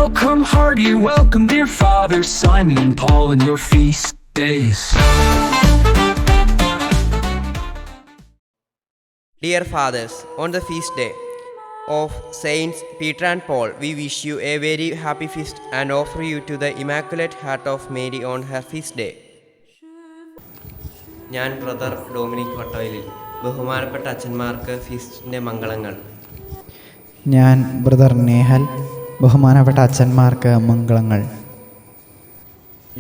Welcome, hearty welcome, dear fathers Simon and Paul, in your feast days. Dear fathers, on the feast day of Saints Peter and Paul, we wish you a very happy feast and offer you to the Immaculate Heart of Mary on her feast day. ഞാൻ brother Dominic വട്ടവലിൽ ബഹുമാനപ്പെട്ട അച്ഛന്മാർക്ക് ഫീസ്റ്റിൻ്റെ മംഗളങ്ങൾ. ഞാൻ brother Nehal ബഹുമാനപ്പെട്ട അച്ഛന്മാർക്ക് മംഗളങ്ങൾ.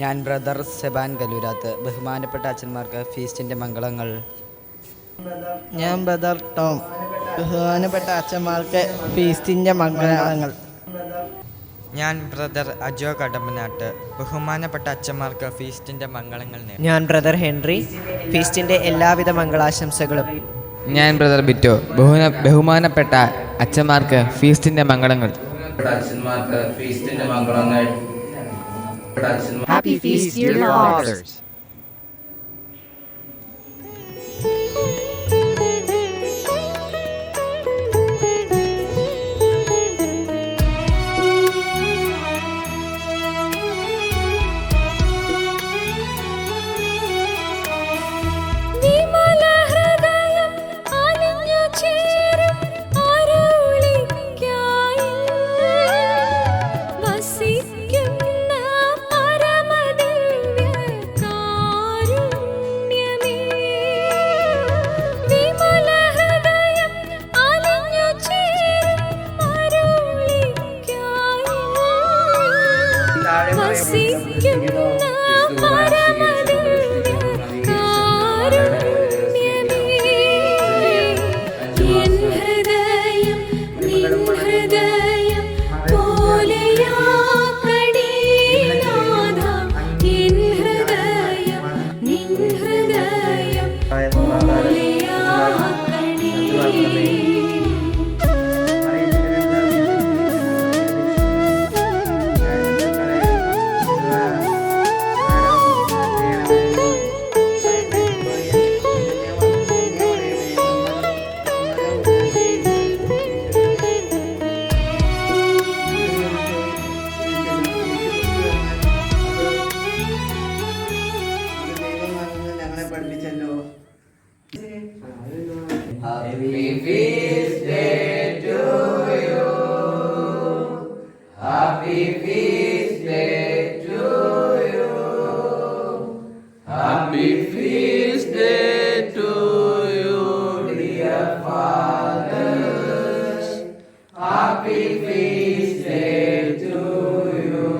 ഞാൻ brother Seban കലൂരാത്ത് ബഹുമാനപ്പെട്ട അച്ഛന്മാർക്ക് ഫീസ്റ്റിൻ്റെ മംഗളങ്ങൾ. ഞാൻ ബ്രദർ ടോം ബഹുമാനപ്പെട്ട അച്ഛന്മാർക്ക് ഫീസ്റ്റിൻ്റെ മംഗളങ്ങൾ. ഞാൻ ബ്രദർ അജോ കടമ്പനാട്ട് ബഹുമാനപ്പെട്ട അച്ഛന്മാർക്ക് ഫീസ്റ്റിൻ്റെ മംഗളങ്ങൾ. ഞാൻ ബ്രദർ ഹെൻറി ഫീസ്റ്റിൻ്റെ എല്ലാവിധ മംഗളാശംസകളും. ഞാൻ ബ്രദർ ബിറ്റോ ബഹുമാനപ്പെട്ട അച്ഛന്മാർക്ക് ഫീസ്റ്റിൻ്റെ മംഗളങ്ങൾ. അച്ഛന്മാർക്ക് ഫീസ്റ്റിൻ്റെ മംഗളങ്ങൾ. Happy feast, dear fathers. Happy feast day to you. Happy feast day to you. Happy feast day to you, dear fathers. Happy feast day to you.